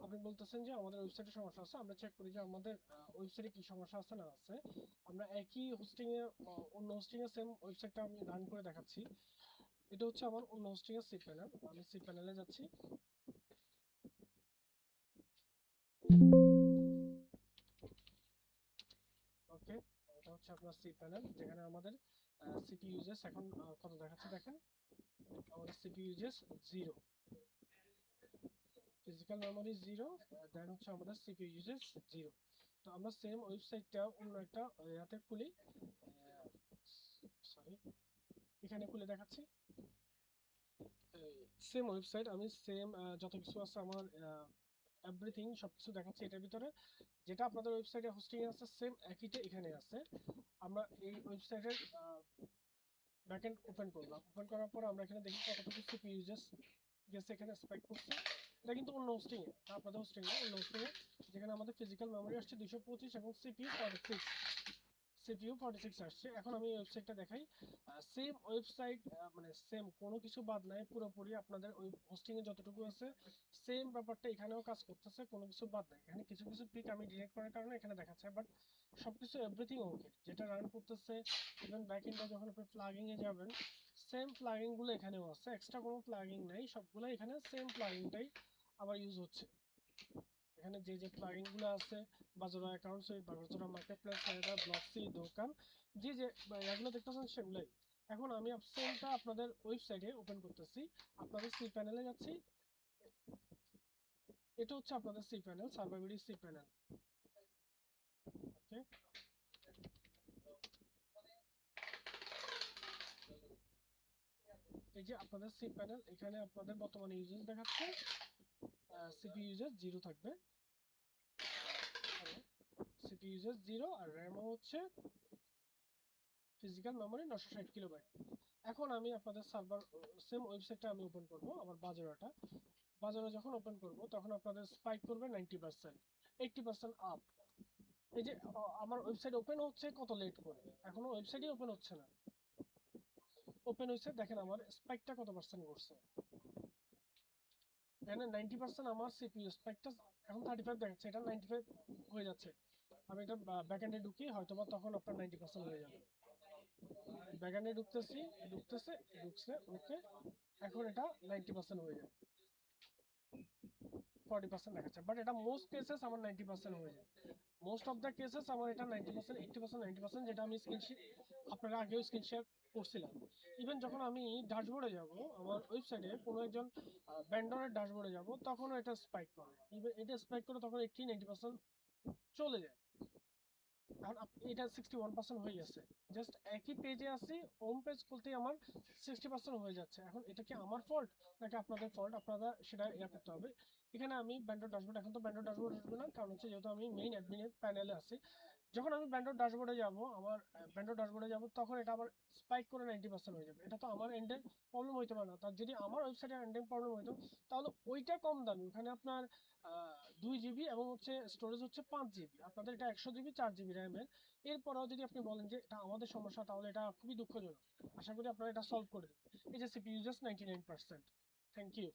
আপনি বলতেছেন যে আমাদের ওয়েবসাইটে সমস্যা আছে, আমরা চেক করি যে আমাদের ওয়েবসাইটে কি সমস্যা আছে না আছে। আমরা একই হোস্টিং এ অন্য হোস্টিং এ সেম ওয়েবসাইটটা আমি রান করে দেখাচ্ছি। এটা হচ্ছে আমার অন্য হোস্টিং এর সি প্যানেল। আমি সি প্যানেলে যাচ্ছি। ওকে, এটা হচ্ছে আপনার সি প্যানেল, যেখানে আমাদের সিপি ইউজেস এখন কত দেখাচ্ছে দেখেন। আমাদের সিপি ইউজেস 0, ফিজিক্যাল মেমোরি 0, দেন হচ্ছে আমাদের সিপি ইউজেস 0। তো আমরা সেম ওয়েবসাইটটা অন্য একটা ইয়াতে খুলি, সরি, এখানে খুলে দেখাচ্ছি। সেম ওয়েবসাইট, আমি সেম যত কিছু আছে আমার এভরিথিং সবকিছু দেখাচ্ছি এটার ভিতরে। যেটা আপনাদের ওয়েবসাইটে হোস্টিং এ আছে সেম একইটা এখানে আছে। আমরা এই ওয়েবসাইটের ব্যাকএন্ড ওপেন করলাম। ওপেন করার পর আমরা এখানে দেখি কতটুকু সিপি ইউজেস গেছে, এখানে স্পেক করছে। এটা কিন্তু অন্য হোস্টিং এ, আপনাদের হোস্টিং এ, অন্য হোস্টিং এ, যেখানে আমাদের ফিজিক্যাল মেমোরি আসছে 225 এবং সিপিইউ 46, সিপিইউ 46 আসছে। এখন আমি ওয়েবসাইটটা দেখাই। সেম ওয়েবসাইট, মানে সেম কোনো কিছু বাদ নাই, পুরোপুরি আপনাদের ওই হোস্টিং এ যতটুকু আছে সেম ব্যাপারটা এখানেও কাজ করতেছে, কোনো কিছু বাদ নাই। এখানে কিছু কিছু পিক আমি ডিলিট করার কারণে এখানে দেখাচ্ছে, বাট সবকিছু এভরিথিং ওকে, যেটা রান করতেছে। ইভেন ব্যাকএন্ডে যখন আপনি প্লাগিং এ যাবেন, সেম প্লাগিং গুলো এখানেও আছে, এক্সট্রা কোনো প্লাগিং নাই, সবগুলো এখানে সেম প্লাগিংটাই আবার ইউজ হচ্ছে। এখানে যে যে প্লাগইন গুলো আছে, বাজারা অ্যাকাউন্টস, বাজারা মার্কেটপ্লেস, সাইডার ব্লকসি দোকান, যে যে এগুলো দেখতেছেন সেগুলাই। এখন আমি সেমটা আপনাদের ওয়েবসাইটে ওপেন করতেছি। আপনাদের সি প্যানেলে যাচ্ছি। এটা হচ্ছে আপনাদের সি প্যানেল, সার্ভারবিডি সি প্যানেল। ওকে, এই যে আপনাদের সি প্যানেল, এখানে আপনাদের বর্তমানে ইউজেস দেখাচ্ছে, সিপি ইউজেস 0 থাকবে, সিপি ইউজেস 0, আর র্যামও হচ্ছে ফিজিক্যাল মেমোরি 960 কিলোবাইট। এখন আমি আপনাদের সার্ভার সেম ওয়েবসাইটটা আমি ওপেন করব, আমার বাজারটা। বাজারে যখন ওপেন করব তখন আপনাদের স্পাইক করবে 90%, 80% আপ। এই যে আমার ওয়েবসাইট ওপেন হচ্ছে কত লেট করে, এখনো ওয়েবসাইটই ওপেন হচ্ছে না। ওপেন হয়েছে, দেখেন আমার স্পাইকটা কত পার্সেন্ট করছে। এখানে 90% আমার সিপিইউ স্পাইকটা এখন 35 দেখাচ্ছে, এটা 95 হয়ে যাচ্ছে। আমি এটা ব্যাকএন্ডে ঢুকি, হয়তোবা তখন আপনার 90% হয়ে যাবে। ব্যাকএন্ডে ঢুকতেছি, ঢুকতেছে, ঢুকছে, ওকে। এখন এটা 90% হয়ে যাবে, 40% দেখাচ্ছে, বাট এটা মোস্ট কেসেস আমার 90% হয়ে যায়। মোস্ট অফ দ্য কেসেস আমার এটা 90%, 80%, 90%, যেটা আমি স্ক্রিনশট আপনারা আগেও স্ক্রিনশট করছিলাম। ইভেন যখন আমি ড্যাশবোর্ডে যাব, আমার ওয়েবসাইটে কোনো একজন ভেন্ডরের ড্যাশবোর্ডে যাব, তখনও এটা স্পাইক করে। ইভেন এটা স্পাইক করে তখন 80-90% চলে যায়। কারণ এটা 61% হয়ে গেছে, জাস্ট একই পেজে আছি, হোম পেজ খুলতেই আমার 60% হয়ে যাচ্ছে। এখন এটা কি আমার ফল্ট নাকি আপনাদের ফল্ট, আপনারা সেটা ইয়া করতে হবে। এখানে আমি ব্যান্ডর ড্যাশবোর্ড, এখন তো ব্যান্ডর ড্যাশবোর্ড আসবে না, কারণ হচ্ছে যেহেতু আমি মেইন অ্যাডমিনের প্যানেলে আছি। যখন আমি ব্যান্ডর ড্যাশবোর্ডে যাব, আমার ব্যান্ডর ড্যাশবোর্ডে যাব, তখন এটা আবার স্পাইক করে 90% হয়ে যাবে। এটা তো আমার এন্ডের প্রবলেম হইতে পারে না, তার যদি আমার ওয়েবসাইটের এন্ডের প্রবলেম হইতো, তাহলে ওইটা কম দামি, ওখানে আপনার 2 জিবি এবং হচ্ছে স্টোরেজ হচ্ছে 5 জিবি, আপনাদের এটা 100 জিবি 4 জিবি র্যামের। এরপরেও যদি আপনি বলেন যে এটা আমাদের সমস্যা, তাহলে এটা খুবই দুঃখজনক। আশা করি আপনারা এটা সলভ করে দেবেন। এই যে সিপি ইউজার্স 99%। Thank you.